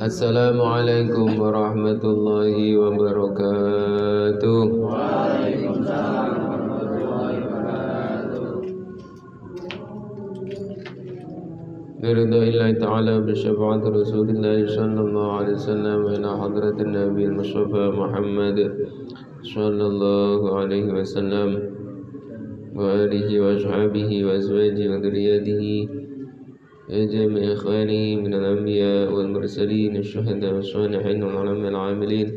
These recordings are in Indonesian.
Assalamualaikum warahmatullahi wabarakatuh. Waalaikumsalam warahmatullahi wabarakatuh. Biridha'illahi ta'ala bisyafa'ati Rasulillah sallallahu alaihi wasallam ila hadratin Nabi Mustafa Muhammad sallallahu alaihi wasallam wa alihi wa ashabihi wa azwajihi wa dhurriyyatihi جميع إخواني من الأنبياء والمرسلين الشهداء والصالحين والعلماء العاملين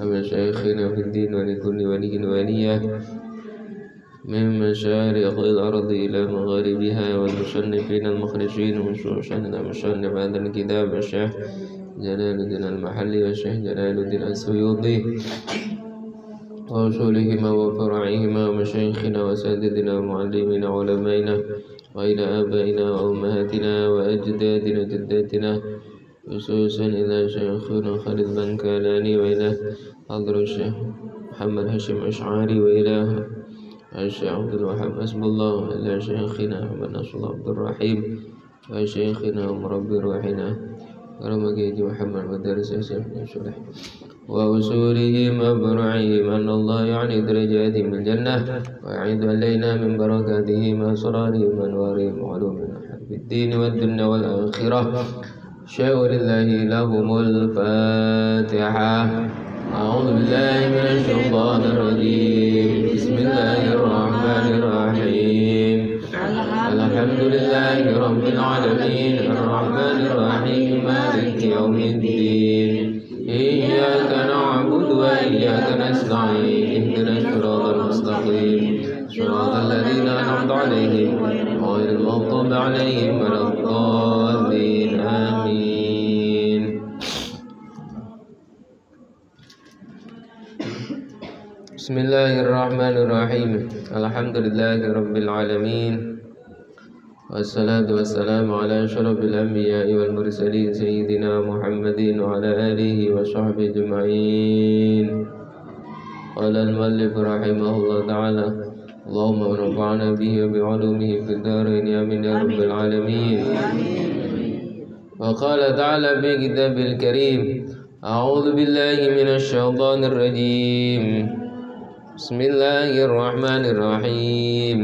ومشايخنا في الدين ولكل ولي ولية من مشارق الأرض إلى مغاربها والمصنفين المخرجين وشؤوننا مصنف هذا الكتاب الشيخ جلال الدين المحلي والشيخ جلال الدين السيوطي وأصولهما وفرعهما ومشايخنا وسادتنا ومعلمينا وعلمائنا وإلى آبائنا وأمهاتنا وأجدادنا وجداتنا خصوصا إلى شيخنا خالد بن كالاني وإلى حضر الشيخ محمد هاشم أشعري وإلى الشيخ عبد الوهاب حسب الله وإلى شيخنا محمد نصر الله عبد الرحيم وشيخنا ومربي روحنا ورمجيد محمد مدارس الشيخ وأصولهم وفروعهم أن الله يعني درجاتهم الجنة ويعيد علينا من بركاتهم وأسرارهم وأنوارهم وعلومنا في الدين والدنيا والآخرة شاور الله لهم الفاتحة. أعوذ بالله من الشيطان الرجيم بسم الله الرحمن الرحيم الحمد لله رب العالمين الرحمن الرحيم مالك يوم الدين إياك نعبد وإياك نستعين اهدنا الصراط المستقيم صراط الذين أنعمت عليهم غير المغضوب عليهم ولا الضالين آمين. بسم الله الرحمن الرحيم الحمد لله رب العالمين والصلاة والسلام على أشرف الأنبياء والمرسلين سيدنا محمد وعلى آله وصحبه أجمعين. قال المؤلف رحمه الله تعالى اللهم انفعنا به وبعلومه في الدارين آمين يا رب العالمين. وقال تعالى في كتابه الكريم أعوذ بالله من الشيطان الرجيم بسم الله الرحمن الرحيم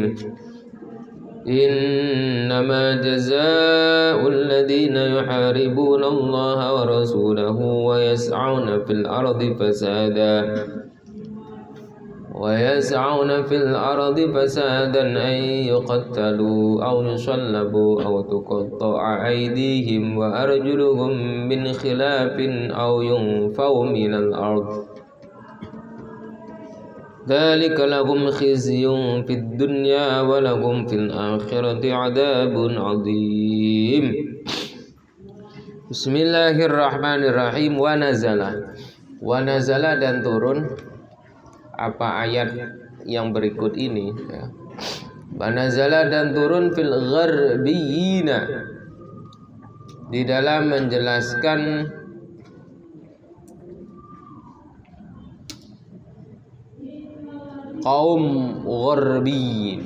إنما جزاء الذين يحاربون الله ورسوله ويسعون في الأرض فسادا أن يقتلوا أو يصلبوا أو تقطع أيديهم وأرجلهم من خلاف أو ينفوا من الأرض ذلك لهم خزي في الدنيا ولهم في الآخرة عذاب عظيم. Bismillahirrahmanirrahim. Wa nazala dan turun apa ayat yang berikut ini ya. Wa nazala dan turun fil gharbiyina di dalam menjelaskan kaum gharbiyin,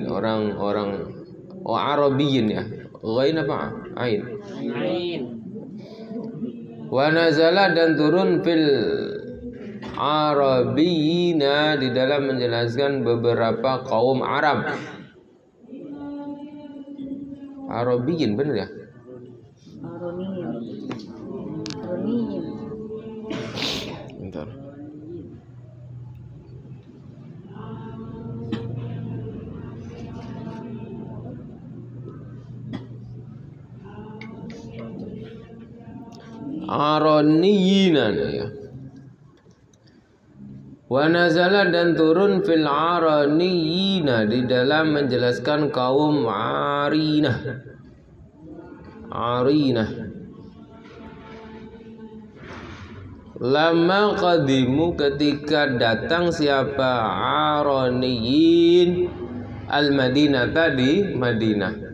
orang-orang Arabiyin ya. Ghain apa? Ain. Wa nazala dan turun fil Arabiyina di dalam menjelaskan beberapa kaum Arab. Arabiyin benar ya? Aroniyin. Bentar. Aroniyinan ya. Wa nazala dan turun fil araniyina di dalam menjelaskan kaum Arinah. Lama qadimu ketika datang siapa Aroniyin al-Madinah tadi Madinah.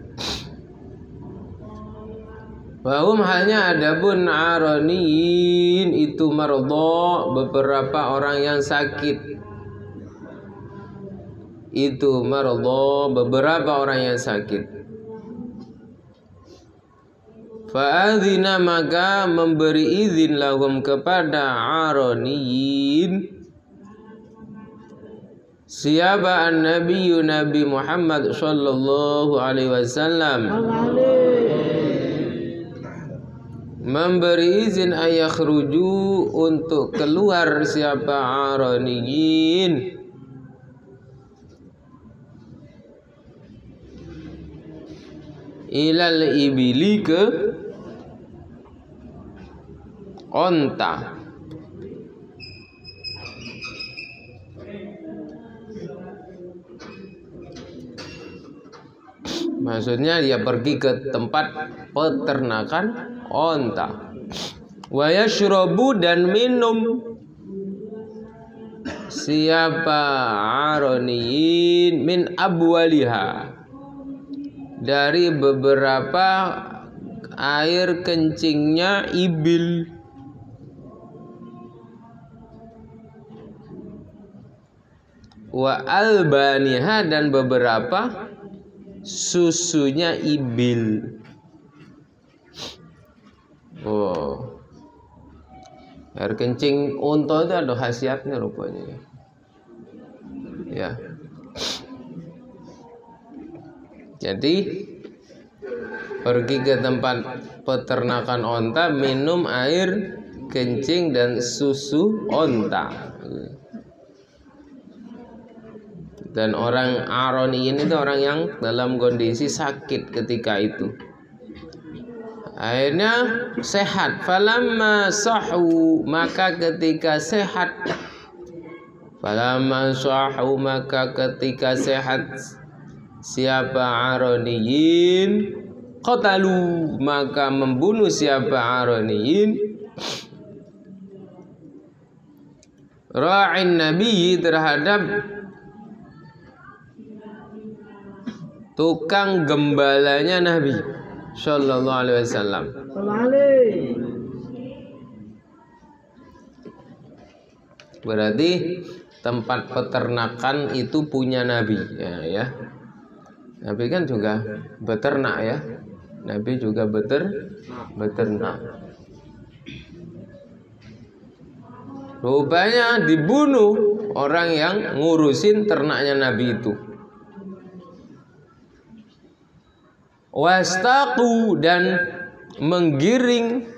Wahum halnya adapun Aroniyin itu mardha beberapa orang yang sakit. Itu mardha beberapa orang yang sakit. Fa'adzina maka memberi izin lahum kepada Aroniyin siapa an-nabiyyu Nabi Muhammad sallallahu alaihi wasallam memberi izin ayakhruju untuk keluar siapa Aroniyin ilal ibili ke onta. Maksudnya dia pergi ke tempat peternakan onta. Wa yashrabu dan minum siapa Aroniyin min abwaliha dari beberapa air kencingnya ibil. Wa albaniha dan beberapa susunya ibil. Oh, air kencing unta itu ada khasiatnya rupanya. Ya. Jadi pergi ke tempat peternakan onta, minum air kencing dan susu onta. Dan orang Aroniyin itu orang yang dalam kondisi sakit ketika itu. Akhirnya sehat. Falamma sahu maka ketika sehat. Falamma sahu maka ketika sehat siapa Aroniyin qatalu maka membunuh siapa Aroniyin ra'in nabi terhadap tukang gembalanya Nabi sallallahu alaihi wasallam. Berarti tempat peternakan itu punya Nabi ya. Nabi kan juga beternak ya. Nabi juga beternak. Rupanya dibunuh orang yang ngurusin ternaknya Nabi itu. Wastaqu dan menggiring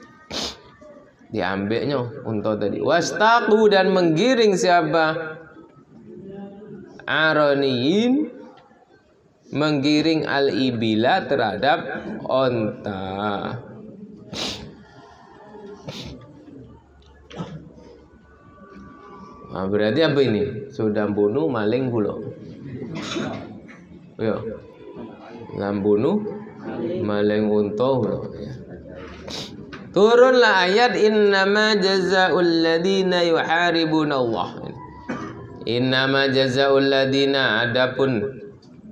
diambilnya unta tadi. Wastaqu dan menggiring siapa Aroniyin menggiring al-ibila terhadap onta. Nah, berarti apa ini? Sudah bunuh maling pula. Yo. Lambunuh maling unta ya. Turunlah ayat innama jazaa'ul ladzina yuharibuna Allah. Innama jazaa'ul ladzina, adapun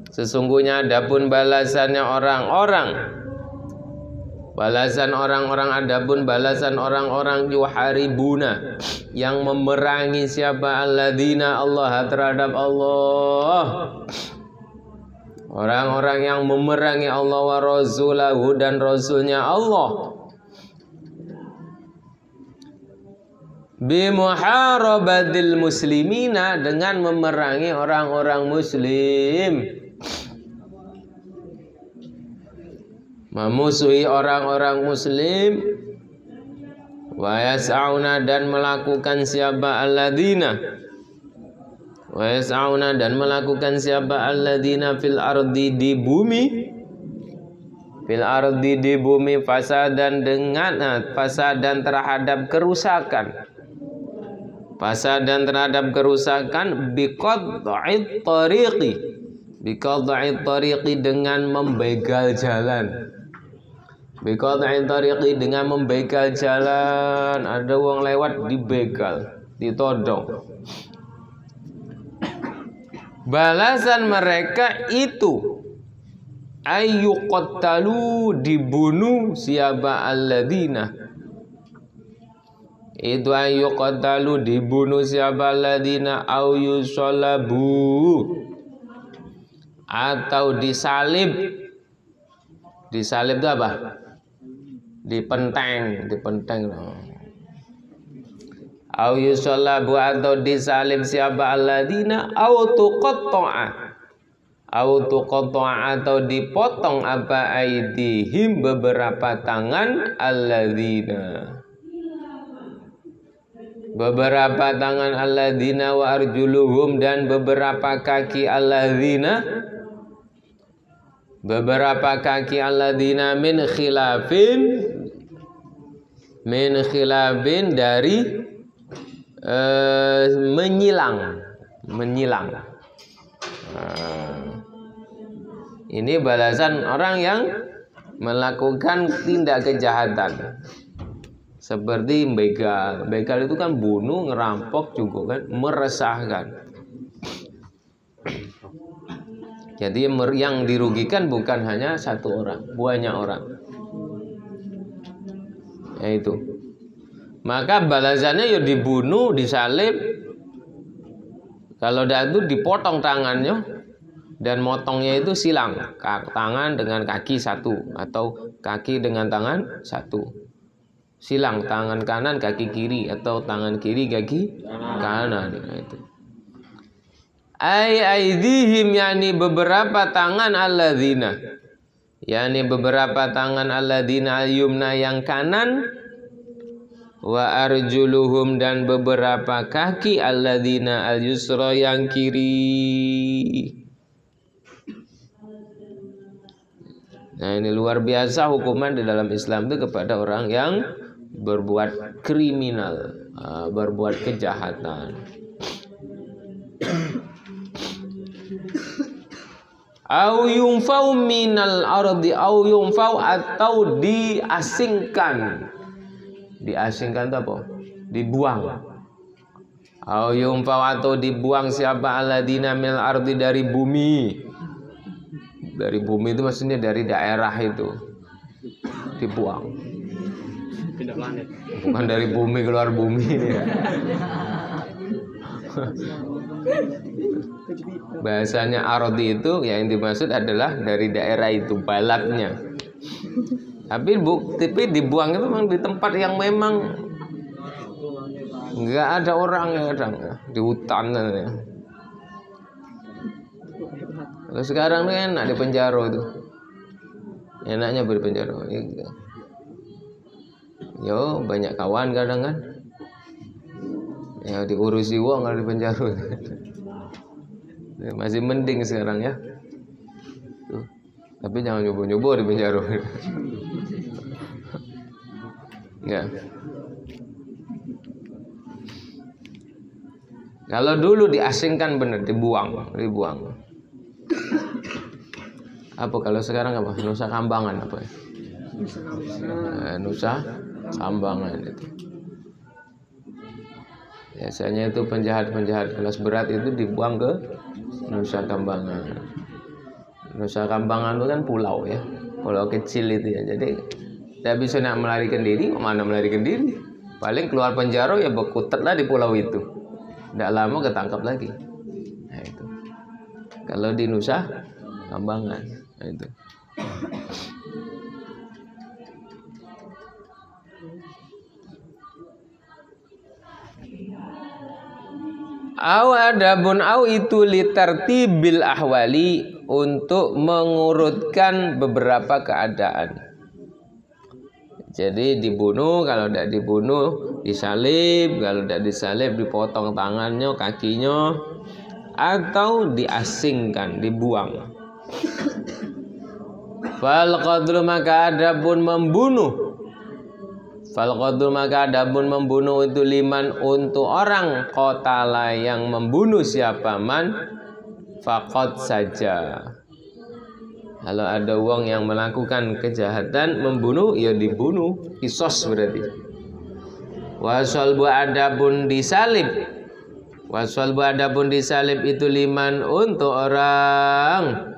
sesungguhnya adapun balasannya orang-orang, balasan orang-orang, adapun balasan orang-orang yuharibuna, yang memerangi siapa? Alladzina, Allah, terhadap Allah. Orang-orang yang memerangi Allah wa rasulahu, dan rasulnya Allah. Bimuharabatil muslimina, dengan memerangi orang-orang muslim, memusuhi orang-orang muslim. Wa yas'auna, dan melakukan siapa? Alladzina. Wa yas'auna, dan melakukan siapa? Alladzina fil ardi, di bumi. Fil ardi, di bumi, fasadan, dengan fasadan terhadap kerusakan. Fasadan terhadap kerusakan, biqad'it tariqi, biqad'it tariqi, dengan membegal jalan. Biqad'it tariqi, dengan membegal jalan. Ada wong lewat dibegal, ditodong. Balasan mereka itu ayyuqattalu, dibunuh siapa? Alladzina. Itu ayyuqattalu, dibunuh siapa? Alladzina, au yusolabu, atau disalib. Disalib itu apa? Dipenteng, dipenteng. Au yusolabu, atau disalib siapa? Alladzina, au tuqatta'a, au tuqatta'a, atau dipotong apa? Aidihim, beberapa tangan. Alladzina, beberapa tangan. Alladzina, wa arjuluhum, dan beberapa kaki. Alladzina, beberapa kaki. Alladzina, min khilafin, min khilafin, dari menyilang, menyilang. Ini balasan orang yang melakukan tindak kejahatan. Seperti begal. Begal itu kan bunuh, ngerampok juga kan, meresahkan. Jadi yang dirugikan bukan hanya satu orang, banyak orang. Yaitu. Maka balasannya ya dibunuh, disalib. Kalau dah itu dipotong tangannya, dan motongnya itu silang. Tangan dengan kaki satu, atau kaki dengan tangan satu. Silang, tangan kanan kaki kiri, atau tangan kiri kaki kanan. Nah, itu. Aidihim, yakni beberapa tangan. Alladzina, yakni beberapa tangan. Alladzina, al-yumna, yang kanan. Wa arjuluhum, dan beberapa kaki. Alladzina, al-yusra, yang kiri. Nah, ini luar biasa hukuman di dalam Islam itu kepada orang yang berbuat kriminal, berbuat kejahatan. Au yunfau minal ardi, au yunfau, atau diasingkan. Diasingkan itu apa? Dibuang. Au yunfau, atau dibuang siapa? Alladzina minal ardi, dari bumi. Dari bumi itu maksudnya dari daerah itu dibuang. Bukan dari bumi keluar bumi ya. Bahasanya ardi itu yang dimaksud adalah dari daerah itu, balatnya. Tapi dibuang itu memang di tempat yang memang nggak ada orang, yang ada di hutan ya. Kalau sekarang tuh enak di penjara itu. Enaknya di penjara. Yo, banyak kawan kadang kan. Ya diurusi uang kalau di penjara. Masih mending sekarang ya. Tuh. Tapi jangan nyoba-nyoba di penjara. Enggak. Kalau dulu diasingkan benar, dibuang. Apa kalau sekarang apa? Nusa Kambangan apa ya? Nusa Kambangan itu. Biasanya itu penjahat-penjahat kelas berat itu dibuang ke Nusa Kambangan. Nusa Kambangan itu kan pulau ya, pulau kecil itu ya. Jadi tidak bisa nak melarikan diri, mana melarikan diri? Paling keluar penjara ya berkutatlah di pulau itu. Tidak lama ketangkap lagi. Nah itu. Kalau di Nusa Kambangan, nah itu. Adabun itu litartibil ahwali, untuk mengurutkan beberapa keadaan. Jadi dibunuh, kalau tidak dibunuh disalib, kalau tidak disalib dipotong tangannya, kakinya, atau diasingkan, dibuang. Fal qadlu maka adabun membunuh. Fal qadlu maka adabun membunuh itu liman untuk orang qatala yang membunuh siapa man faqad saja. Kalau ada wong yang melakukan kejahatan membunuh, ya dibunuh, kisos berarti. Wasalbu adabun disalib. Wasalbu adabun disalib itu liman untuk orang.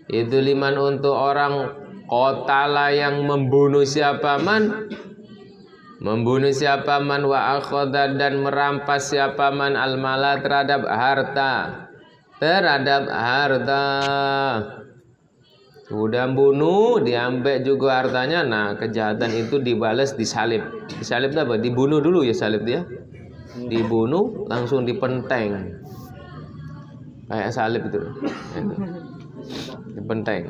Itu liman untuk orang qatala yang membunuh siapa man. Membunuh siapa man wa akhadha dan merampas siapa man al-mala terhadap harta. Terhadap harta. Udah bunuh, diambil juga hartanya. Nah, kejahatan itu dibalas disalib. Disalib apa? Dibunuh dulu ya salib dia. Dibunuh langsung dipenteng. Kayak salib itu. Dipenteng.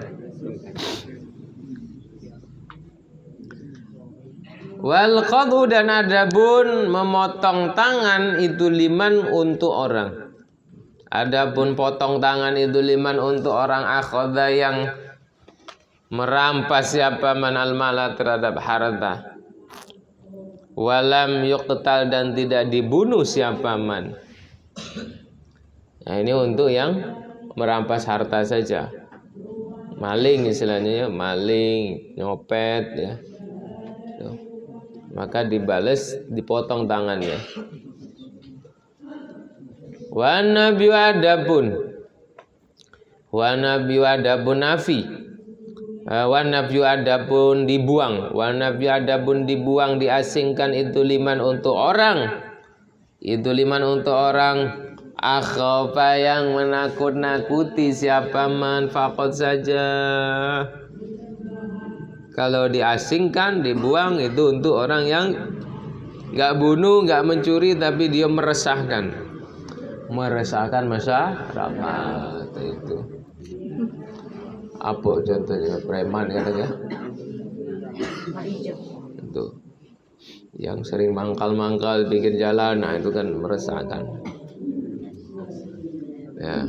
Wal qadhu dan adabun memotong tangan itu liman untuk orang. Adapun potong tangan itu liman untuk orang akhadha yang merampas siapa man al-mala terhadap harta. Walam yuqtal dan tidak dibunuh siapa man. Nah ini untuk yang merampas harta saja. Maling istilahnya ya, maling, nyopet ya. Tuh. Maka dibales dipotong tangannya. Wa nabi adabun. Wa nabi adabun nafi. Wa nafyu adapun dibuang. Wa nafyu adapun dibuang, diasingkan itu liman untuk orang. Itu liman untuk orang akhafa yang menakut-nakuti siapa man faqad saja. Kalau diasingkan, dibuang itu untuk orang yang enggak bunuh, enggak mencuri tapi dia meresahkan. Meresahkan masyarakat itu. Apa contohnya? Preman katanya. Itu yang sering mangkal-mangkal pinggir jalan, nah itu kan meresahkan. Ya.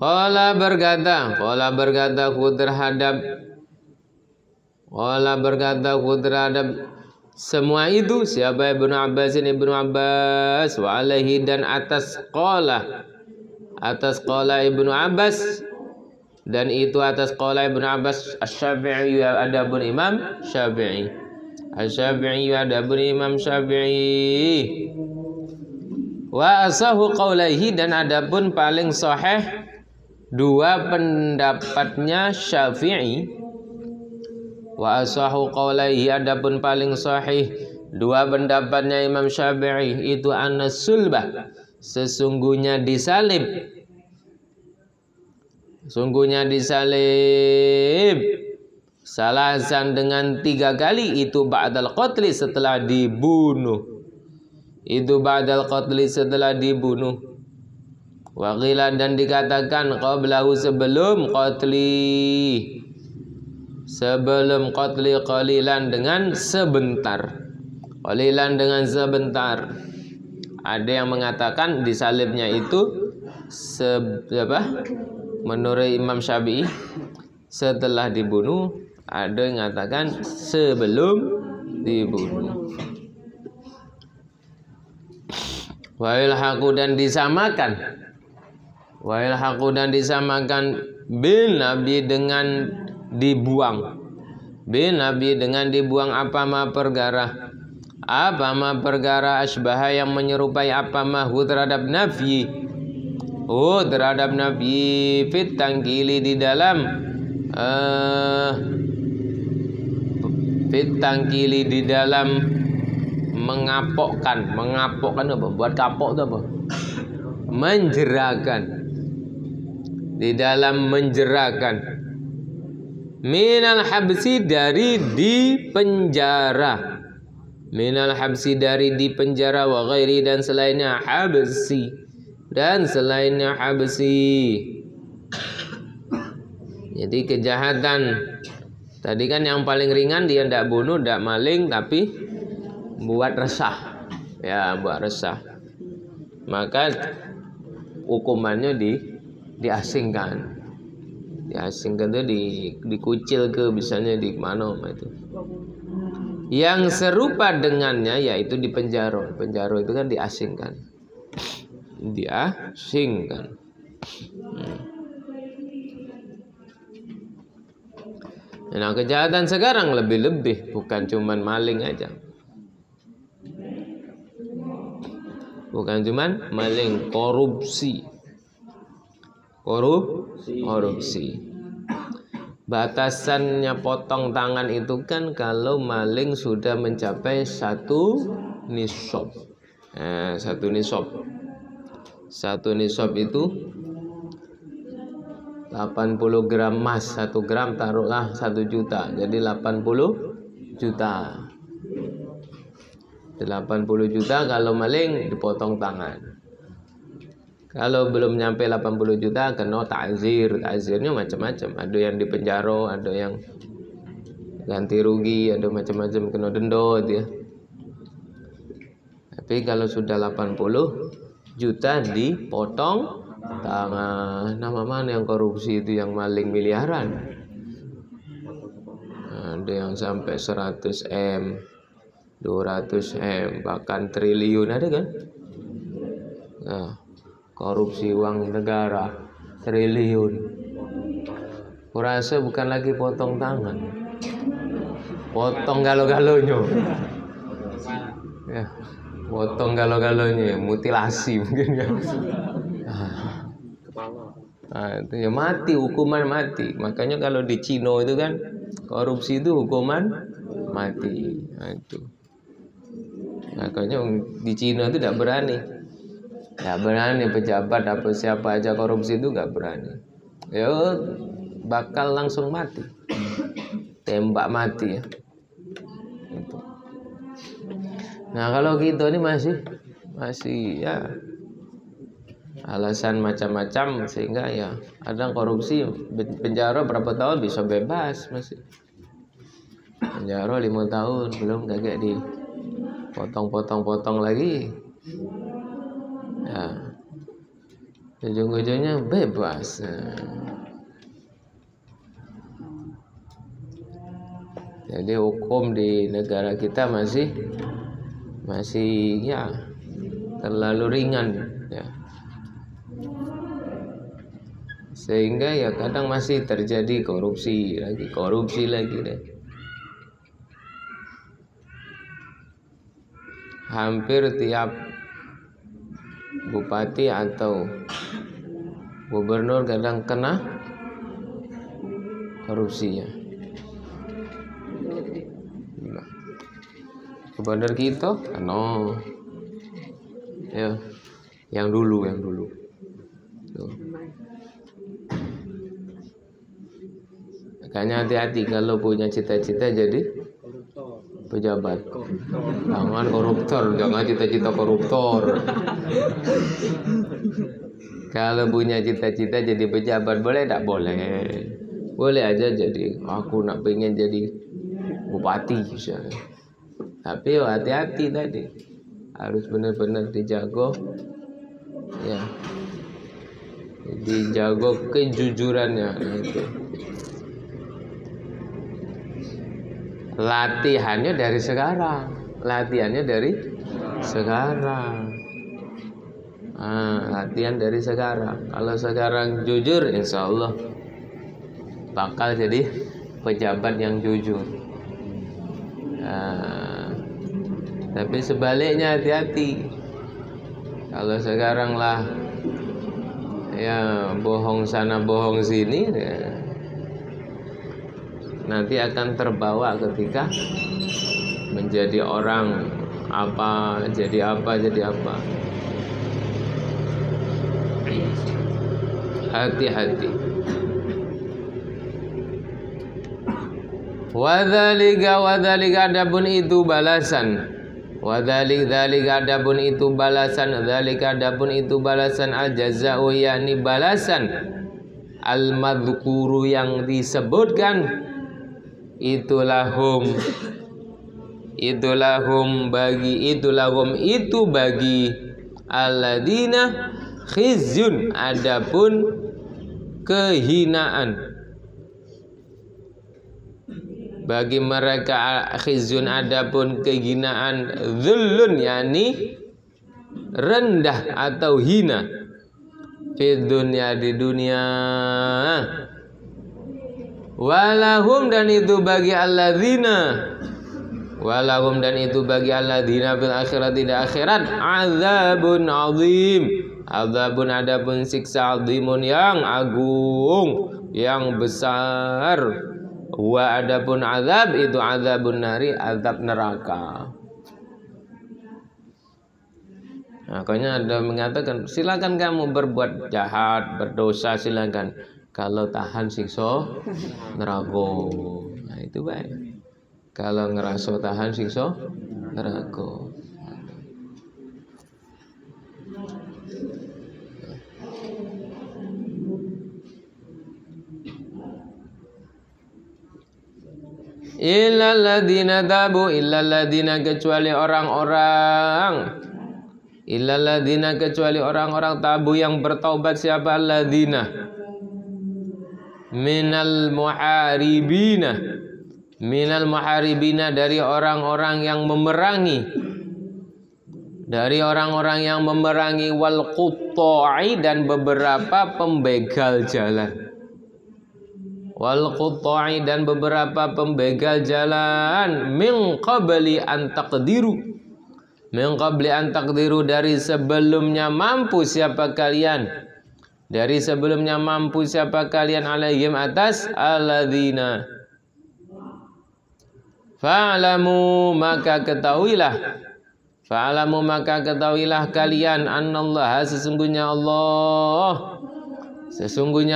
Qala berkata ku terhadap semua itu siapa Ibnu Abbas wa alaihi dan atas qala Ibnu Abbas. Dan itu atas qala Ibnu Abbas Asy-Syafi'i adabun Imam Syafi'i. Asy-Syafi'i adabun Imam Syafi'i. Wa asahu qaulaihi dan adapun paling sahih dua pendapatnya Syafi'i. Wa asahu qaulaihi adapun paling sahih dua pendapatnya Imam Syafi'i itu an-sulbah, sesungguhnya disalib. Sungguhnya disalib salasan dengan 3 kali itu ba'dal qatli setelah dibunuh. Itu ba'dal qatli setelah dibunuh. Wa qila dan dikatakan qablahu sebelum qatli. Sebelum qatli qalilan dengan sebentar. Qalilan dengan sebentar. Ada yang mengatakan disalibnya itu menurut Imam Syafi'i setelah dibunuh, ada yang mengatakan sebelum dibunuh. Wa ilhaqu dan disamakan. Wa ilhaqu dan disamakan bin nabi dengan dibuang. Bin nabi dengan dibuang apa ma perkara. Apa ma perkara asbaha yang menyerupai apa ma hu terhadap nafyi. Terhadap nabi fit tangkili di dalam fit tangkili di dalam mengapokkan apa? Buat kapok itu apa? Menjerakan. Di dalam menjerakan. Minal habsi dari di penjara. Minal habsi dari di penjara wa ghairi dan selainnya habsi. Dan selainnya habsi. Jadi kejahatan. Tadi kan yang paling ringan dia tidak bunuh, tidak maling, tapi buat resah. Ya, buat resah. Maka hukumannya diasingkan. Diasingkan itu dikucil ke misalnya di mana itu. Yang serupa dengannya yaitu di penjara. Penjara itu kan diasingkan. Diasingkan. Nah, kejahatan sekarang lebih-lebih, bukan cuman maling aja. Bukan cuman maling, korupsi. Korupsi. Batasannya potong tangan itu kan kalau maling sudah mencapai 1 nisab. Nah, 1 nisab. 1 nisab itu 80 gram emas. 1 gram taruhlah 1 juta. Jadi 80 juta. 80 juta kalau maling dipotong tangan. Kalau belum nyampe 80 juta kena ta'zir. Ta'zirnya macam-macam. Ada yang dipenjara, ada yang ganti rugi, ada macam-macam, kena denda dia. Tapi kalau sudah 80 juta dipotong tangan. Nama mana yang korupsi itu, yang maling miliaran? Ada yang sampai 100 M, 200 M, bahkan triliun ada kan? Nah, korupsi uang negara triliun. Kurasa bukan lagi potong tangan, potong galo-galonya. Ya, potong galo-galonya, mutilasi mungkin kan. Itu ya mati, hukuman mati. Makanya kalau di Cina itu kan korupsi itu hukuman mati. Nah, itu. Makanya di Cina itu tidak berani. Tidak berani pejabat apa siapa aja korupsi itu nggak berani. Ya bakal langsung mati. Tembak mati ya. Gitu. Nah, kalau kita ini masih ya alasan macam-macam sehingga ya kadang korupsi penjara berapa tahun bisa bebas masih. Penjara 5 tahun belum kagak dipotong-potong lagi. Ya, ujung-ujungnya bebas. Jadi hukum di negara kita masih ya terlalu ringan ya. Sehingga ya kadang masih terjadi korupsi lagi deh. Hampir tiap bupati atau gubernur kadang kena korupsi ya. Gubernur kita kena ya, yang dulu tuh. Makanya hati-hati kalau punya cita-cita jadi pejabat. Jangan koruptor, jangan cita-cita koruptor. Kalau punya cita-cita jadi pejabat boleh tak boleh? Boleh aja jadi aku nak pengen jadi bupati misalnya. Tapi hati-hati tadi. Harus benar-benar dijago. Ya. Dijago kejujurannya itu. Latihannya dari sekarang. Latihan dari sekarang. Kalau sekarang jujur, insya Allah bakal jadi pejabat yang jujur. Tapi sebaliknya hati-hati. Kalau sekarang lah ya bohong sana bohong sini, ya, nanti akan terbawa ketika menjadi orang apa, jadi apa. Hati-hati. Wadzalika adapun itu balasan. Wadzalika adapun itu balasan. Dzalika adapun itu balasan al-jazaa'u, yakni balasan al-madhkuru yang disebutkan, itulahum bagi alladzina khizyun, adapun kehinaan. Bagi mereka khizyun, adapun kehinaan, dhullun, yakni rendah atau hina, fid dunya, di dunia, walahum, dan itu bagi alladzina, walahum, dan itu bagi alladzina fil akhirati, di akhirat, azabun azim, azabun, adapun siksa, azimun, yang agung, yang besar, wa, adapun azab itu azabun nari, azab neraka. Makanya ada mengatakan silakan kamu berbuat jahat, berdosa, silakan, kalau tahan siksa neraka. Nah, itu baik. Kalau ngerasa tahan siksa neraka. Illalladzina tabu, illalladzina, kecuali orang-orang, illalladzina, kecuali orang-orang tabu yang bertaubat. Siapa? Alladzina minal muharibina, dari orang-orang yang memerangi, dari orang-orang yang memerangi, wal qutta'i, dan beberapa pembegal jalan, wal qutta'i, dan beberapa pembegal jalan, min qabli an taqdiru, dari sebelumnya mampu siapa kalian, dari sebelumnya mampu siapa kalian, alaihim, atas alladzina, fa'lamu, maka ketahuilah kalian, annallaha, sesungguhnya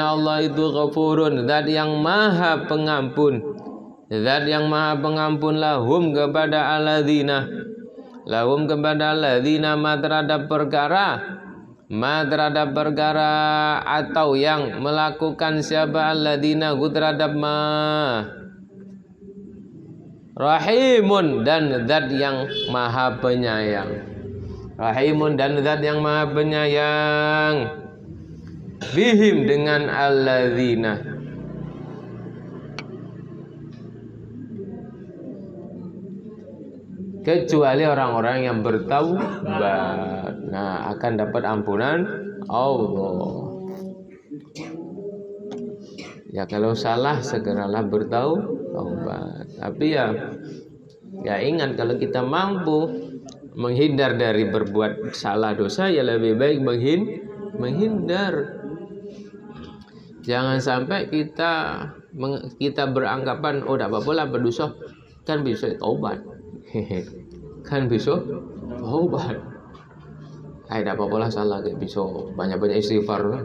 Allah itu ghafurun, zat yang maha pengampun, lahum, kepada alladzina, ma, terhadap perkara, atau yang melakukan siapa alladzina, terhadap ma, rahimun, dan zat yang maha penyayang, bihim, dengan alladzina, kecuali orang-orang yang bertaubat. Nah, akan dapat ampunan Allah. Ya, kalau salah segeralah bertaubat. Tapi ya ingat, kalau kita mampu menghindar dari berbuat salah dosa, ya lebih baik menghindar. Jangan sampai kita beranggapan, oh tidak apa-apa lah berdosa, kan bisa taubat. Kan bisa taubat. Tidak apa-apa lah salah, kayak bisa banyak-banyak istighfar.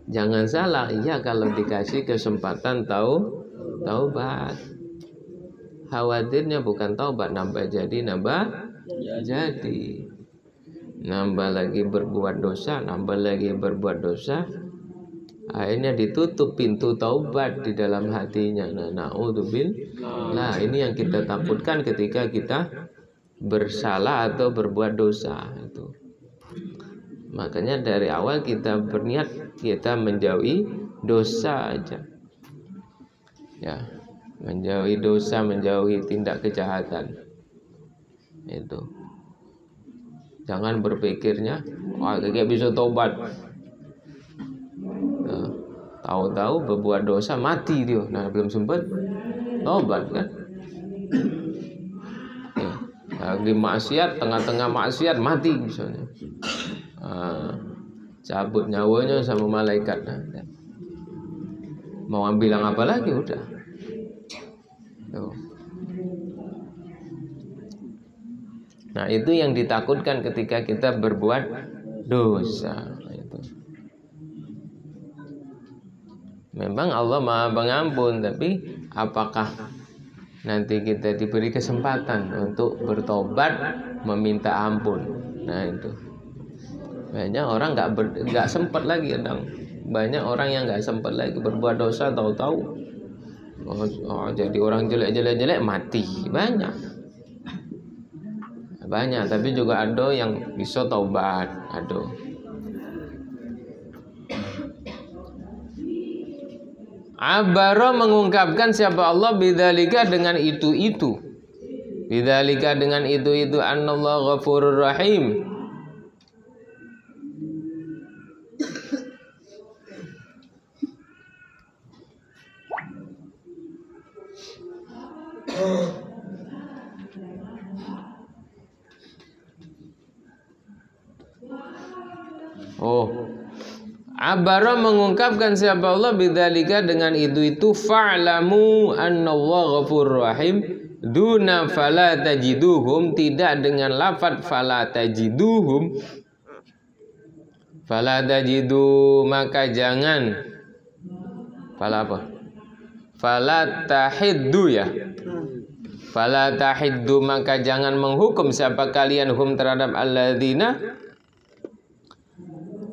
Jangan salah, iya, kalau dikasih kesempatan taubat. Khawatirnya bukan taubat nambah jadi, nambah lagi berbuat dosa, akhirnya ditutup pintu taubat di dalam hatinya. Nah, ini yang kita takutkan ketika kita bersalah atau berbuat dosa itu. Makanya dari awal kita berniat kita menjauhi dosa aja. Ya, menjauhi dosa, menjauhi tindak kejahatan. Itu. Jangan berpikirnya, wah kayak bisa tobat. Nah, tahu-tahu berbuat dosa mati dia. Nah, belum sempat tobat kan? Ya, lagi maksiat, tengah-tengah maksiat mati misalnya. Cabut nyawanya sama malaikat. Nah, mau bilang apa lagi udah. Tuh. Nah, itu yang ditakutkan ketika kita berbuat dosa. Itu. Memang Allah Maha Pengampun, tapi apakah nanti kita diberi kesempatan untuk bertobat, meminta ampun? Nah, itu. Banyak orang nggak sempat lagi, banyak orang yang nggak sempat lagi berbuat dosa, tahu-tahu jadi orang jelek mati. Banyak, tapi juga ada yang bisa taubat, ada. Abara mengungkapkan siapa Allah bidzalika dengan itu. Bidzalika dengan itu annallahu ghafurur rahim. Abara mengungkapkan siapa Allah bidzalika dengan itu fa'lamu annallaha ghafurur rahim duna fala tajiduhum, tidak dengan lafadz fala tajiduhum. Fala tajidu maka jangan fala apa? Fala tahiddu ya. Fala tahiddu maka jangan menghukum siapa kalian hum terhadap alladzina.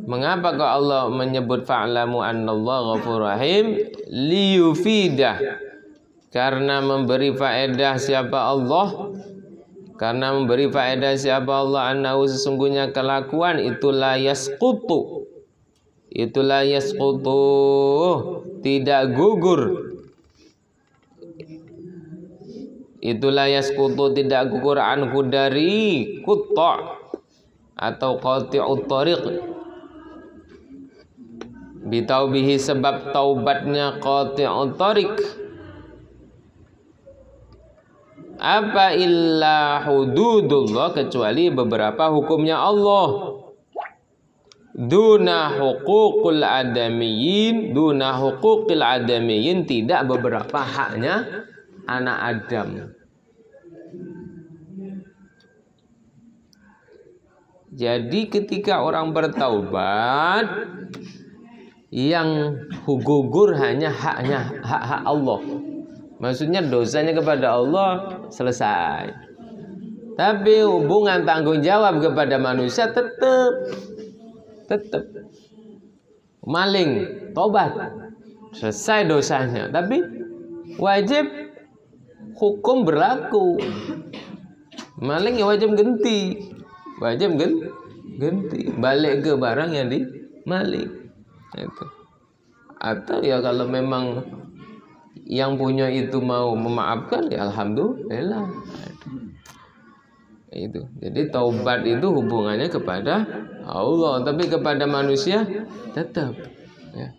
Mengapa kok Allah menyebut fa'lamu annallaha ghafurur rahim? Liyufidah, karena memberi faedah siapa Allah, karena memberi faedah siapa Allah annahu sesungguhnya kelakuan itulah yasqutu, tidak gugur, itulah yasqutu tidak gugur anhu dari qutta atau qati'ut thariq, bitaubihi sebab taubatnya qati'ut thariq. Apa illa hududullah, kecuali beberapa hukumnya Allah. Duna huququl adamiyyin, duna huquqil adamiyyin, tidak beberapa haknya anak Adam. Jadi ketika orang bertaubat, yang gugur hanya hak Allah. Maksudnya dosanya kepada Allah selesai. Tapi hubungan tanggung jawab kepada manusia tetap. Maling, tobat, selesai dosanya. Tapi wajib hukum berlaku. Maling ya wajib ganti. Balik ke barang yang dimaling. Itu. Atau ya kalau memang yang punya itu mau memaafkan, ya alhamdulillah. Itu. Jadi taubat itu hubungannya kepada Allah, tapi kepada manusia tetap. Ya.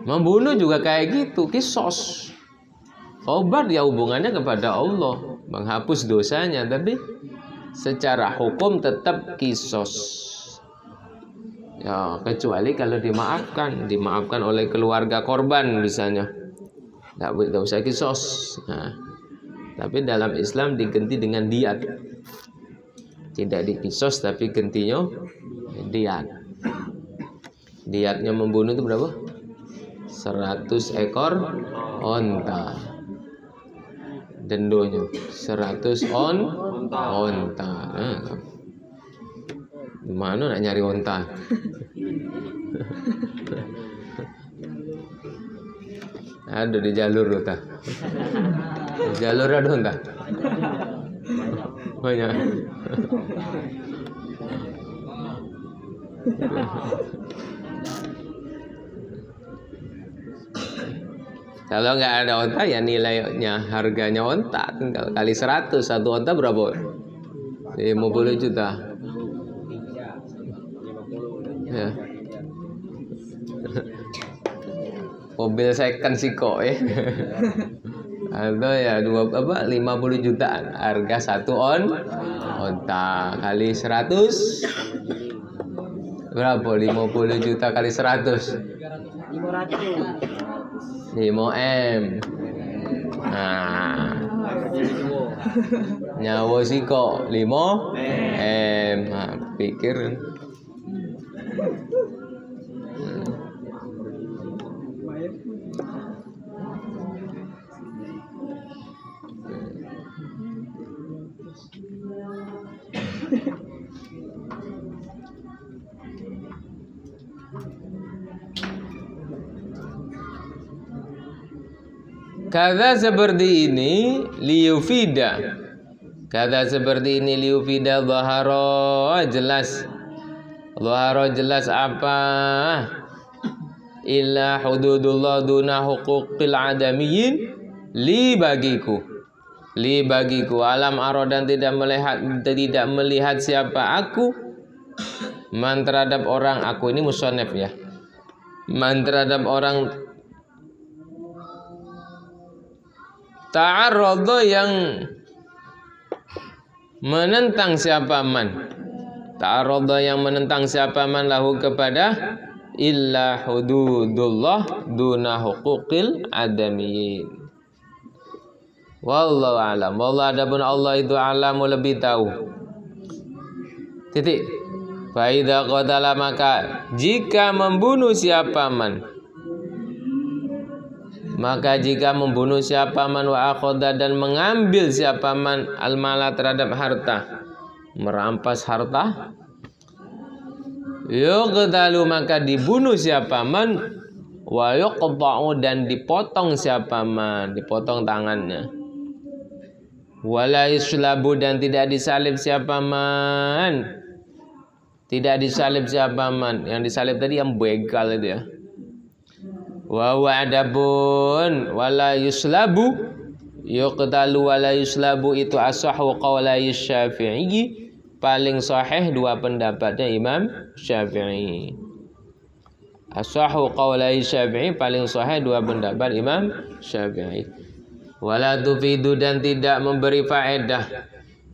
Membunuh juga kayak gitu, kisos. Taubat ya hubungannya kepada Allah, menghapus dosanya, tapi secara hukum tetap kisos. Ya, kecuali kalau dimaafkan oleh keluarga korban misalnya, nggak usah kisos. Nah, tapi dalam Islam diganti dengan diat, tidak dikisos tapi gantinya diat. Diatnya membunuh itu berapa? 100 ekor onta. Dendonya 100 onta. Nah, mana nak nyari onta? Ada di jalur onta. Di jalur ada onta. Banyak. Kalau nggak ada onta ya nilainya harganya onta tinggal kali 100. Satu onta berapa? 50 juta. Ya. Mobil second sih kok ya. Atau ya 50 juta harga satu onta kali 100 berapa? 50 juta kali 100 5M. Nah, nyawa sih kok 5M. Nah, pikir kata seperti ini liufida. Kata seperti ini liufida dhahara jelas. Dhahara jelas apa? Illa hududullah duna huquqil adamiyyin li bagiku. Li bagiku alam arodan tidak melihat siapa aku. Man terhadap orang aku ini musannaf ya. Man terhadap orang ta'arradha yang menentang siapa man. Ta'arradha yang menentang siapa man lahu kepada illa hududullah duna huquqil adamiyyin. Wallahu alam. Wallahu adapun Allah itu alamu lebih tahu. Titik. Fa idza qatala maka jika membunuh siapa man. Maka jika membunuh siapa man wa akhadha dan mengambil siapa man al-mala terhadap harta, merampas harta, yuqtalu maka dibunuh siapa man wa yuqta'u dan dipotong siapa man, dipotong tangannya. Wala yuslabu dan tidak disalib siapa man. Tidak disalib siapa man. Yang disalib tadi yang begal itu ya. Wa adabun wala yuslabu yuqtalu wala yuslabu itu asahhu qaulai Syafi'i, paling sahih dua pendapatnya Imam Syafi'i. Asahhu qaulai Syafi'i, paling sahih dua pendapat Imam Syafi'i. Wala tufidu dan tidak memberi faedah.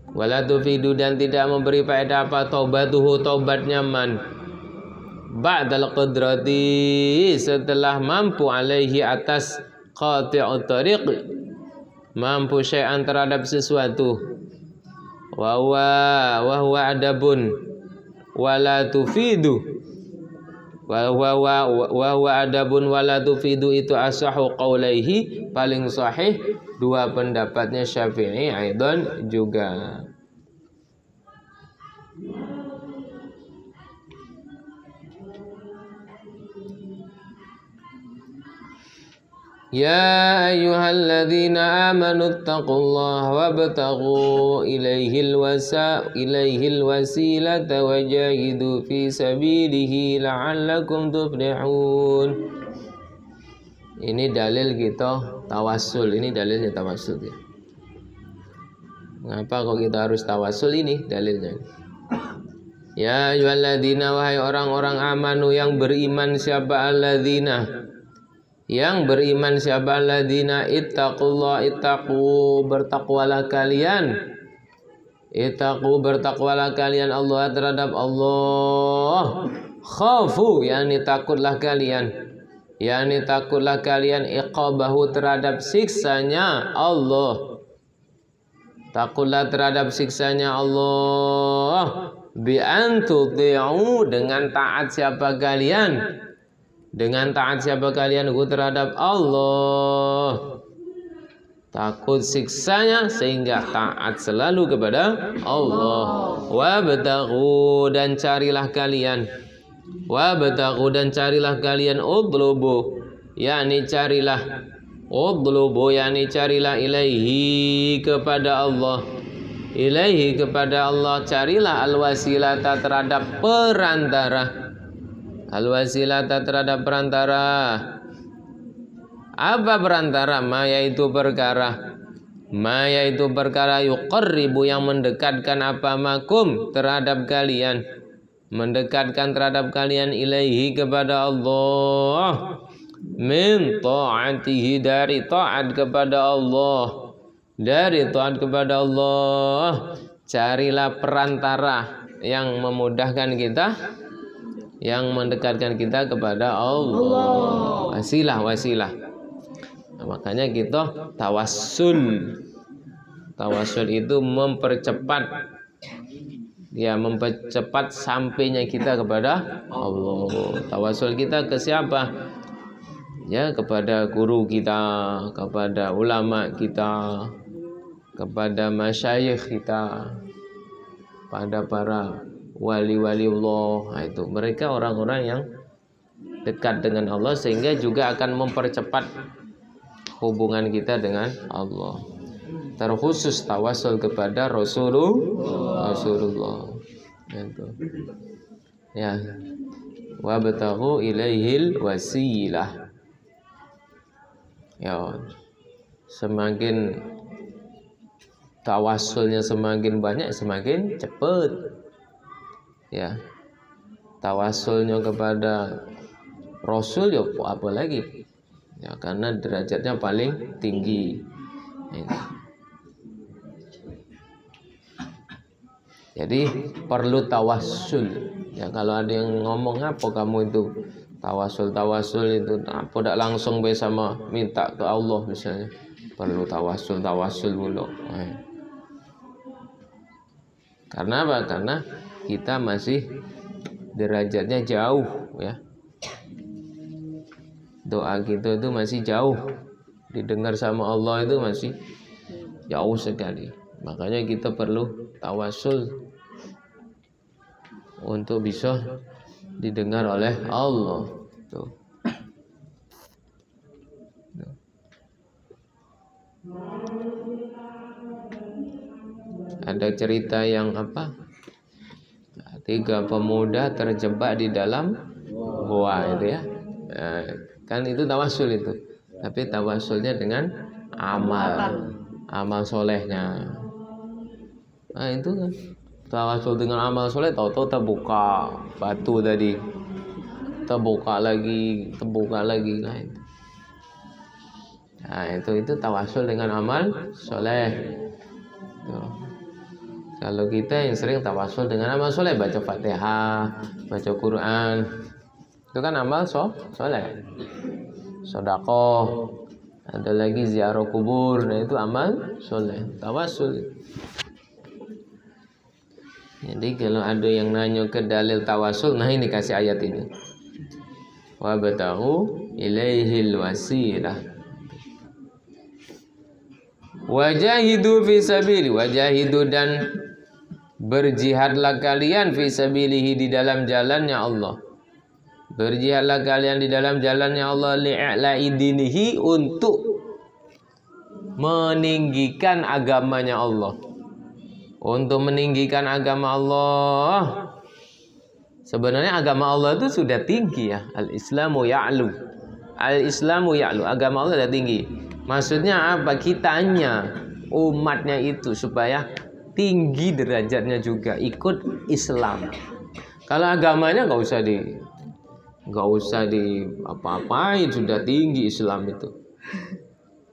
Wala tufidu dan tidak memberi faedah apa taubatuhu taubatnya man. Ba'dal qudrati setelah mampu alaihi atas qati'ut tariq, mampu syai'an terhadap sesuatu. Wa huwa adabun wala tufidu. Wa huwa adabun wala tufidu itu asahu qaulaihi, paling sahih dua pendapatnya Syafi'i aidan juga. Ya ayyuhalladzina amanu taqullaha wabtaghu ilaihil wasilata wajahidu fi sabilihi la'allakum tuflihun. Ini dalil kita tawassul. Ini dalilnya tawassul ya. Mengapa kok kita harus tawassul? Ini dalilnya. Ya ayyuhalladzina, wahai orang-orang amanu yang beriman, siapa alladzina yang beriman, siapa alladzina ittaqullah, ittaqu bertakwalah kalian, ittaqu bertakwalah kalian Allah terhadap Allah, khafu yakni takutlah kalian, yakni takutlah kalian iqabahu terhadap siksanya Allah, takutlah terhadap siksanya Allah, bi an tuti'u dengan taat siapa kalian, dengan taat siapa kalian terhadap Allah, takut siksanya sehingga taat selalu kepada Allah. Wabtaghu dan carilah kalian, wabtaghu dan carilah kalian, udlubu yakni carilah, udlubu yakni carilah ilaihi kepada Allah, ilaihi kepada Allah carilah al-wasilata terhadap perantara, al-wasilata terhadap perantara. Apa perantara? Ma yaitu perkara Ma yaitu perkara yuqarribu yang mendekatkan apa makum terhadap kalian, mendekatkan terhadap kalian ilaihi kepada Allah, min ta'atihi dari taat kepada Allah, dari taat kepada Allah. Carilah perantara yang memudahkan kita, yang mendekatkan kita kepada Allah. Wasilah. Nah, makanya kita tawassul. Tawassul itu mempercepat sampainya kita kepada Allah. Tawassul kita ke siapa? Ya, kepada guru kita, kepada ulama kita, kepada masyayikh kita, pada para wali-wali Allah. Nah, itu mereka orang-orang yang dekat dengan Allah, sehingga juga akan mempercepat hubungan kita dengan Allah. Terkhusus tawasul kepada Rasulullah. Itu. Ya. Wabtaghu ilaihil wasilah. Ya. Semakin tawasulnya semakin banyak, semakin cepat. Ya. Tawasulnya kepada Rasul, ya apa lagi? Ya, karena derajatnya paling tinggi. Jadi perlu tawassul. Ya, kalau ada yang ngomong apa kamu itu tawasul itu apa, tidak langsung sama minta ke Allah misalnya. Perlu tawasul dulu. Karena apa? Karena kita masih derajatnya jauh, ya. Doa kita itu masih jauh, didengar sama Allah itu masih jauh sekali. Makanya kita perlu tawasul untuk bisa didengar oleh Allah. Tuh. Ada cerita yang apa? 3 pemuda terjebak di dalam gua itu, ya. Kan itu tawasul itu. Tapi tawasulnya dengan amal solehnya. Nah, itu kan tawasul dengan amal soleh, tahu-tahu terbuka batu tadi, terbuka lagi. Nah, itu tawasul dengan amal soleh. Tuh. Kalau kita yang sering tawasul dengan amal soleh, baca Fatihah, baca Quran, itu kan amal soleh. Sedekah, ada lagi ziarah kubur, nah itu amal soleh, tawasul. Jadi kalau ada yang nanya ke dalil tawasul, nah ini kasih ayat ini. Wabtaghu ilaihil wasilah. Wajahidu fi sabili, wajahidu dan berjihadlah kalian fi sabilihi di dalam jalannya Allah. Berjihadlah kalian di dalam jalannya Allah li'la'i dinihi, untuk meninggikan agamanya Allah. Untuk meninggikan agama Allah. Sebenarnya agama Allah itu sudah tinggi, ya. Al-Islamu ya'lu. Al-Islamu ya'lu. Agama Allah sudah tinggi. Maksudnya apa? Kitanya, umatnya itu supaya tinggi derajatnya juga, ikut Islam. Kalau agamanya nggak usah di apa-apain, sudah tinggi Islam itu.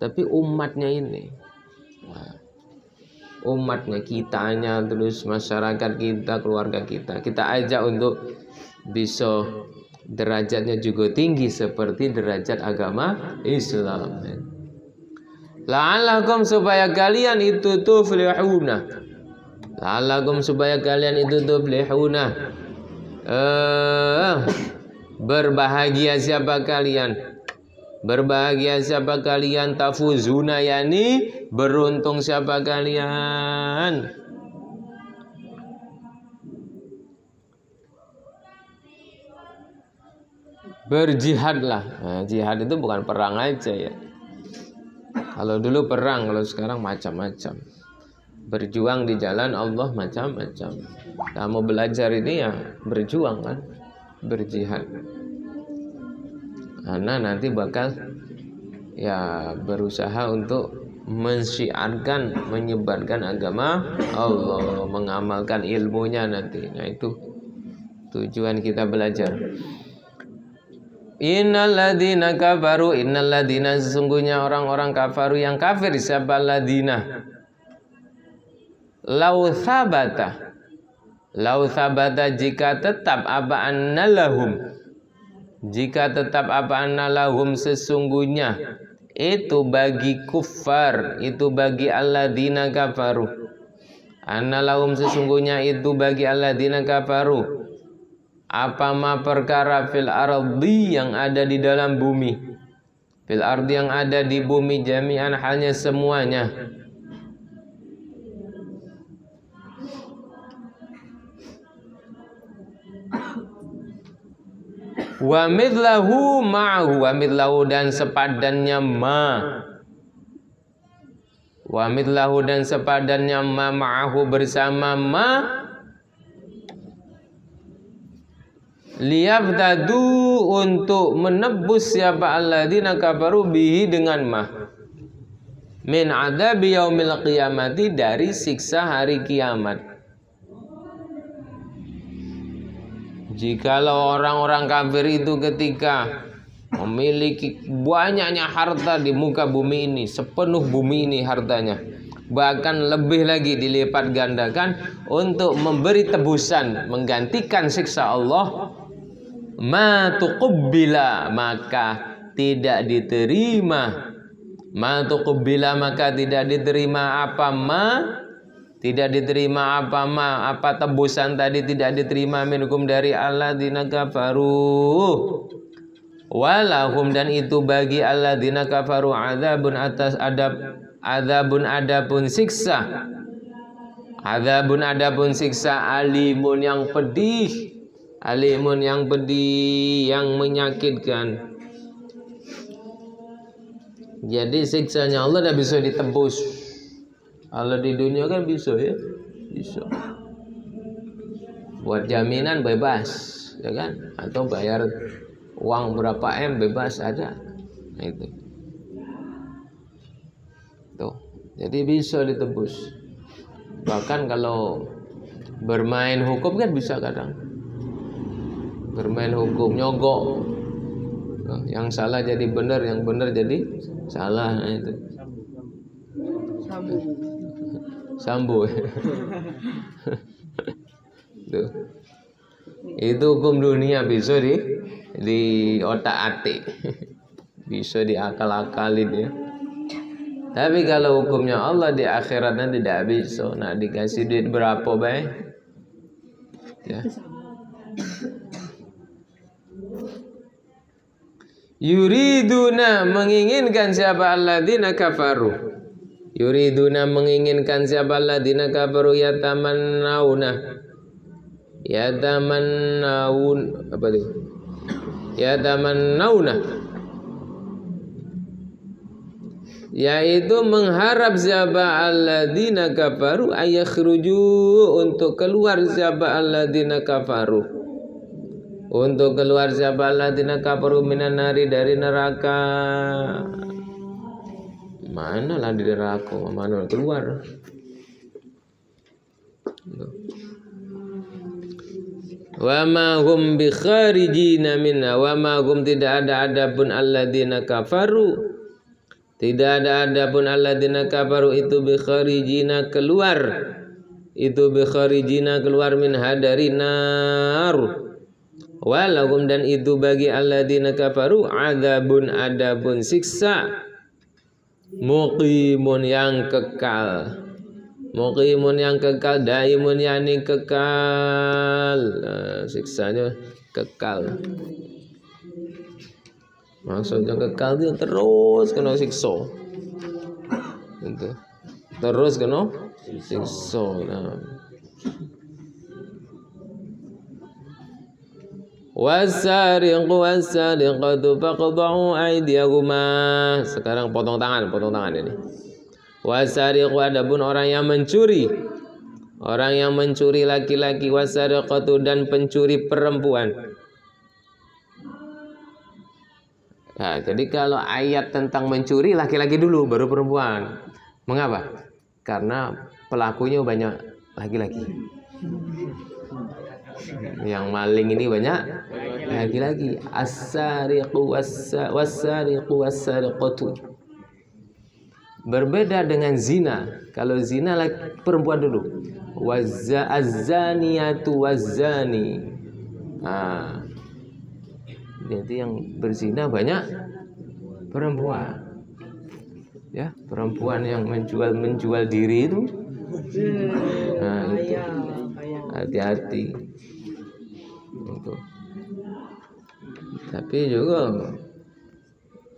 Tapi umatnya ini, umatnya, kitanya, terus masyarakat kita, keluarga kita ajak untuk bisa derajatnya juga tinggi seperti derajat agama Islam. La'allakum, supaya kalian itu tuflihuna. La'allakum, supaya kalian itu tuflihuna. Berbahagia siapa kalian? Berbahagia siapa kalian? Tafuzuna, yani beruntung siapa kalian? Berjihadlah. Nah, jihad itu bukan perang aja, ya. Kalau dulu perang, kalau sekarang macam-macam. Berjuang di jalan Allah macam-macam. Kamu belajar ini ya berjuang, kan? Berjihad. Karena nanti bakal ya berusaha untuk mensyiarkan, menyebarkan agama Allah, mengamalkan ilmunya nanti. Nah, itu tujuan kita belajar. Innalladzina kafaru, innalladzina, sesungguhnya orang-orang kafaru yang kafir, siapa ladina? Lau sabata, jika tetap apa annalahum, jika tetap apa annalahum, sesungguhnya itu bagi kufar, itu bagi alladzina kafaru. Annalahum, sesungguhnya itu bagi alladzina kafaru, apa ma perkara fil ardi, yang ada di dalam bumi, fil ardi, yang ada di bumi, jami'an, halnya semuanya. Wa midlahu ma'ahu, wa midlahu, dan sepadannya ma, wa midlahu, dan sepadannya ma, ma'ahu, bersama ma, liyaftadu, untuk menebus siapa alladzina kafaru bihi, dengan ma, min adabi yaumil qiyamati, dari siksa hari kiamat. Jikalau orang-orang kafir itu ketika memiliki banyaknya harta di muka bumi ini, sepenuh bumi ini hartanya, bahkan lebih lagi dilipat gandakan untuk memberi tebusan, menggantikan siksa Allah, ma tuqbila, maka tidak diterima, ma tuqbila, maka tidak diterima apa ma, tidak diterima apa ma, apa tebusan tadi tidak diterima, minkum, dari alladzina kafaru, walahum, dan itu bagi alladzina kafaru adzabun, atas adzabun, adapun siksa, adzabun, adapun siksa, alimun, yang pedih, alimun, yang pedih, yang menyakitkan. Jadi siksanya Allah tidak bisa ditebus. Kalau di dunia kan bisa, ya, bisa. Buat jaminan bebas, ya kan? Atau bayar uang berapa M bebas, ada. Nah, itu. Tuh. Jadi bisa ditebus. Bahkan kalau bermain hukum kan bisa kadang. Bermain hukum, nyogok. Nah, yang salah jadi benar, yang benar jadi salah. Nah, itu. Sambo. Tuh. Itu hukum dunia, bisa di otak-atik, bisa diakal-akalin, ya. Tapi kalau hukumnya Allah di akhiratnya tidak bisa. Nah, dikasih duit berapa baik, ya. Yuriduna, menginginkan siapa alladzina kafaru, yuriduna, menginginkan siapa alladzina kafaru, yatamannauna, apa itu? Yatamannauna, yaitu mengharap siapa alladzina kafaru, ayakhruju, untuk keluar siapa alladzina kafaru, untuk keluar siapa alladzina kafaru, minan nari, dari neraka. Mana lah di neraka, mana keluar. Wa ma hum bi kharijina minna, wa ma hum, tidak ada adapun alladzina kafaru, tidak ada adapun alladzina kafaru, itu bi kharijina, keluar, itu bi kharijina, keluar, minha, dari nar. Walahum, dan itu bagi alladzina kafaru adzabun, adapun siksa, muqimun, yang kekal, muqimun, yang kekal, daimun, yani kekal. Nah, siksanya kekal, maksudnya kekal itu terus kena siksa, gitu. Terus kena siksa. Nah, wasariqu wasariqatu faqta'u aydiyahuma. Sekarang potong tangan ini. Wasariqu, adapun orang yang mencuri, orang yang mencuri laki-laki, wasariqatu, dan pencuri perempuan. Nah, jadi kalau ayat tentang mencuri laki-laki dulu baru perempuan. Mengapa? Karena pelakunya banyak laki-laki. Yang maling ini banyak laki-laki. As-sariqu was-sariqu was-sariqatu. Berbeda dengan zina. Kalau zina perempuan dulu. Az-zaniyatu waz-zani. Nah, jadi yang berzina banyak perempuan. Ya, perempuan yang menjual diri itu. Nah, itu. Hati-hati. Itu. Tapi juga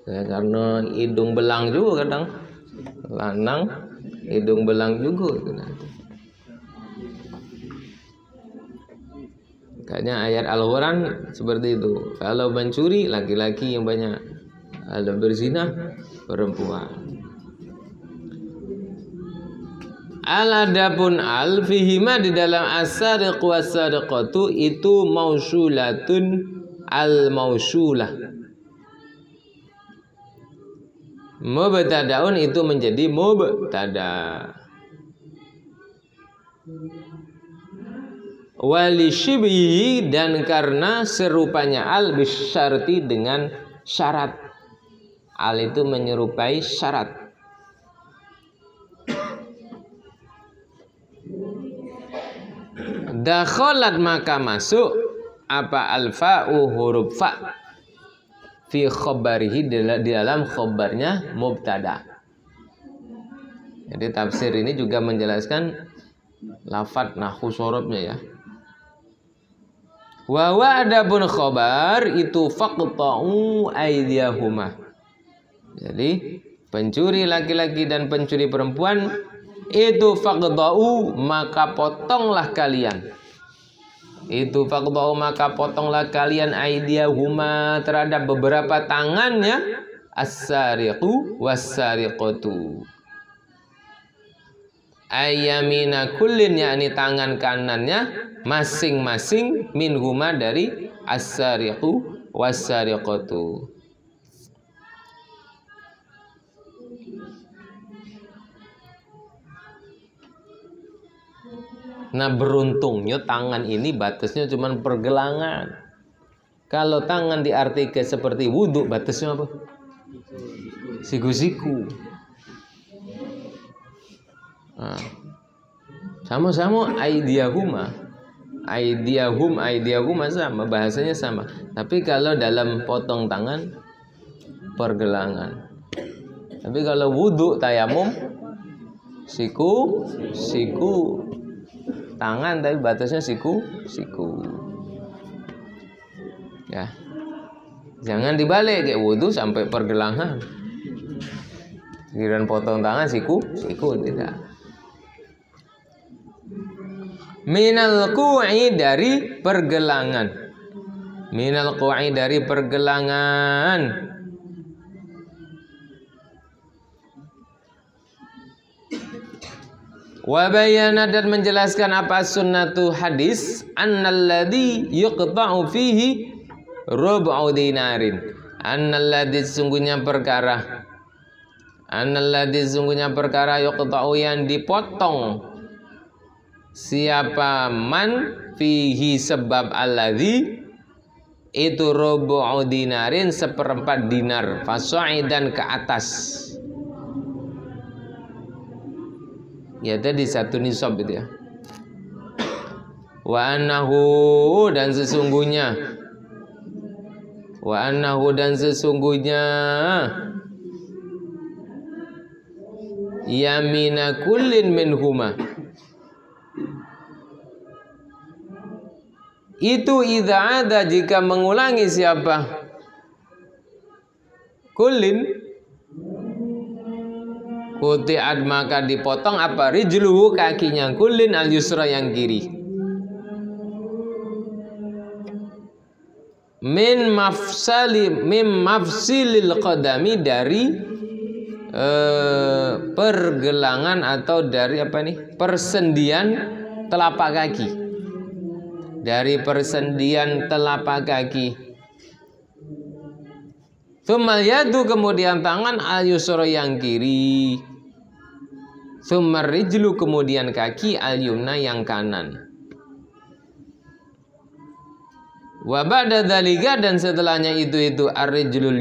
karena hidung belang juga kadang. Lanang hidung belang juga itu nanti. Makanya ayat Al-Quran seperti itu. Kalau mencuri laki-laki yang banyak, kalau berzina perempuan. Al-adapun al-fihima di dalam as-sariq was-sariqatu itu mausulatun al-mausulah. Mubtadaun itu menjadi mubtada. Wali shibhi dan karena serupanya al bisyarti dengan syarat. Al itu menyerupai syarat. Dakhalat maka masuk apa alfa'u huruf fa fi khabarihi di dalam khabarnya mubtada. Jadi tafsir ini juga menjelaskan lafadz nahwu sorobnya ya. Wa adapun khabar itu faqta'u aydiyahuma. Jadi pencuri laki-laki dan pencuri perempuan itu faqta'u maka potonglah kalian. Itu faqta'u maka potonglah kalian aydiyahuma terhadap beberapa tangannya as-sariqu was-sariqatu. Ayyamina kullin yakni tangan kanannya masing-masing minhuma dari as-sariqu was-sariqatu. Nah beruntungnya tangan ini batasnya cuma pergelangan. Kalau tangan diartikan seperti wudhu batasnya apa? Siku-siku. Nah, sama-sama aidiyahuma. Aidiyahuma sama, bahasanya sama. Tapi kalau dalam potong tangan pergelangan. Tapi kalau wudhu tayamum siku. Tangan tapi batasnya siku. Ya. Jangan dibalik kayak wudhu sampai pergelangan. Giliran potong tangan siku tidak. Minal ku'i dari pergelangan. Minal ku'i dari pergelangan. Wa bayana dan menjelaskan apa sunnatu hadis annalladzi yuqta'u fihi rub'u dinarin. Annalladzi sungguhnya perkara yuqta'u yang dipotong siapa man fihi sebab alladzi itu rub'u dinarin seperempat dinar fasaidan ke atas. Ya tadi satu nisab itu ya. Wa annahu dan sesungguhnya yamina kullin minhuma itu idza ada jika mengulangi siapa kullin kuti'ad maka dipotong apa rijluhu kakinya kullin al yusra yang kiri min mafsilil qadami dari pergelangan atau dari apa nih persendian telapak kaki dari persendian telapak kaki. Tsummal yadu kemudian tangan al yusra yang kiri. Tsumma rijlu, kemudian kaki, al-yumna yang kanan. Wa ba'da dzalika, dan setelahnya itu ar-rijlul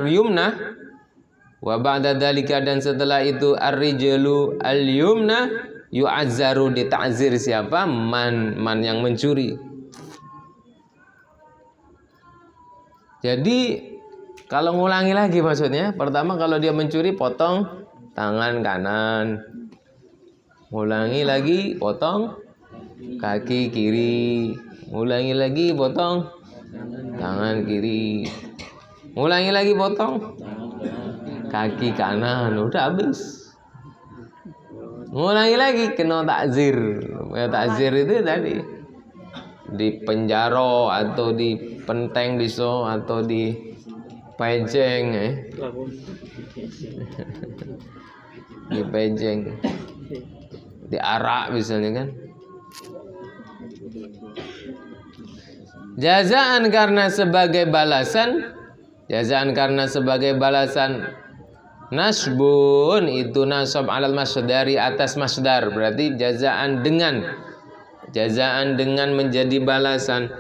yumna. Wa ba'da dzalika, dan setelah itu ar-rijlu al-yumna yu'azzaru, ditakzir siapa? Man yang mencuri. Jadi kalau ngulangi lagi maksudnya, pertama kalau dia mencuri potong tangan kanan. Ngulangi lagi potong kaki kiri. Ngulangi lagi potong tangan kiri. Ngulangi lagi potong kaki kanan. Udah habis. Ngulangi lagi kena takzir. Ya, takzir itu tadi di penjara atau di penteng diso atau di pejeng di pejeng, di arak misalnya kan. Jazaan karena sebagai balasan. Jazaan karena sebagai balasan. Nasbun itu nasab alal masdari, atas masdar. Berarti jazaan dengan menjadi balasan.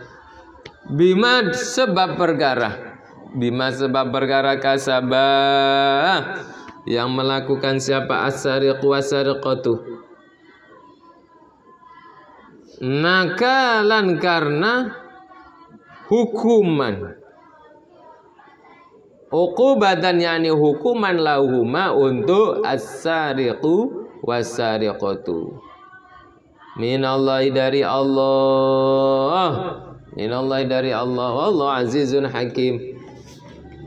Bima sebab perkara. Bima sebab perkara kasabah yang melakukan siapa? As-sariqu was-sariqatu. Nakalan karena hukuman. Uqubatan yakni hukuman lahuma untuk as-sariqu was-sariqatu. Minallahi, dari Allah. Minallahi, dari Allah. Wallahu azizun hakim.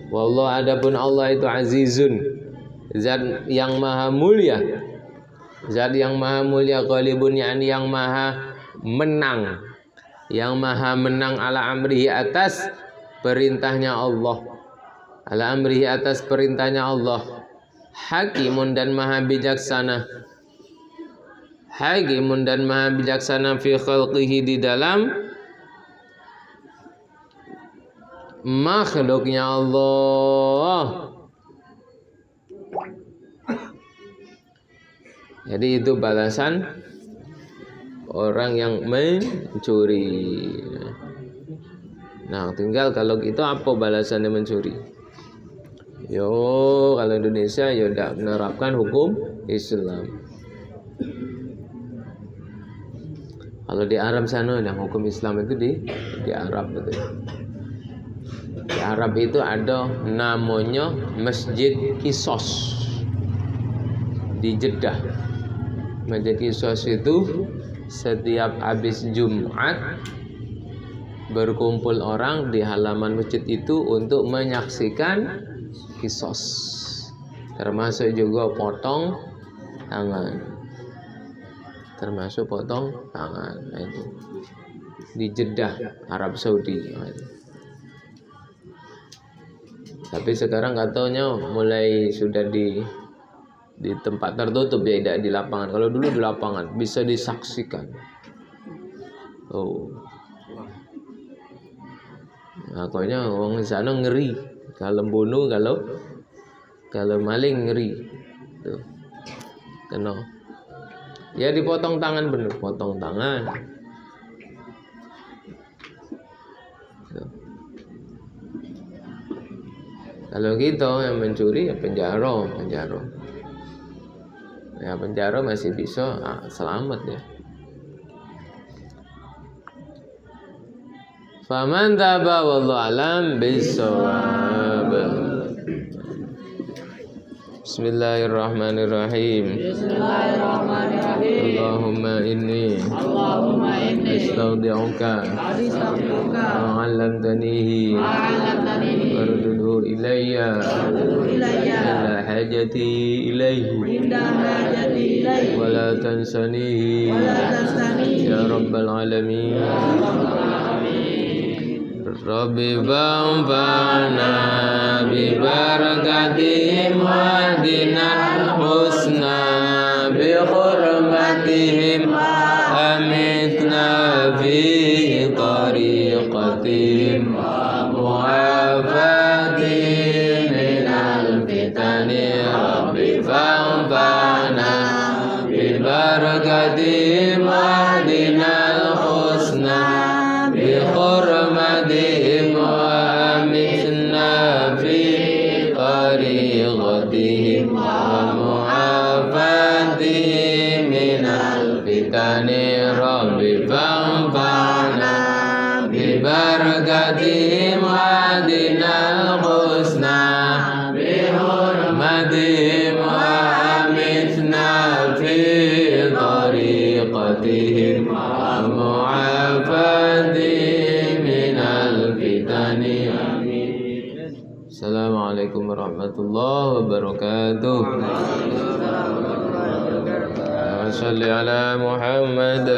Wallahu, adapun Allah itu azizun, zat yang maha mulia. Zat yang maha mulia, ghalibun yakni yang maha menang. Yang maha menang ala amrihi, atas perintahnya Allah. Ala amrihi, atas perintahnya Allah. Hakimun, dan maha bijaksana. Hakimun, dan maha bijaksana fi khalqihi, di dalam makhluknya Allah. Jadi itu balasan orang yang mencuri. Nah, tinggal kalau itu apa balasannya mencuri? Yo, kalau Indonesia ya tidak menerapkan hukum Islam. Kalau di Arab sana, yang hukum Islam itu di Arab betul. Di Arab itu ada namanya Masjid Qisas di Jeddah. Masjid Qisas itu setiap habis Jumat berkumpul orang di halaman masjid itu untuk menyaksikan qisas, termasuk juga potong tangan. Termasuk potong tangan. Nah, itu di Jeddah, Arab Saudi. Tapi sekarang katanya mulai sudah di tempat tertutup, ya, tidak di lapangan. Kalau dulu di lapangan bisa disaksikan. Oh, makanya orang di sana ngeri. Kalau bunuh, kalau maling ngeri. Tuh, kena. Ya dipotong tangan, bener, potong tangan. Tuh. Kalau gitu yang mencuri ya penjara. Ya penjara masih bisa selamat ya. Faman taba wallahu alam bisawab. Bismillahirrahmanirrahim. Allahumma inni astaudi'uka ma 'allamtanihi warudhu ilayya ila hajati ilayhi wa la tansanihi ya rabbal alamin. Rabbi banfa'na bi barakatihim wahdina husna bi hurmatihim amitna fi tariqatihim mu'afatin minal fitani. Rabbi banfa'na ببركتهم واهدنا الحسنى بحرمتهم وأمتنا في طريقتهم ومعافاتهم من الفتن رب فانفعنا ببركتهم واهدنا الحسنى بحرمتهم وأمتنا في طريقتهم ومعافاتهم من الفتن السلام عليكم ورحمة الله وبركاته صل على محمد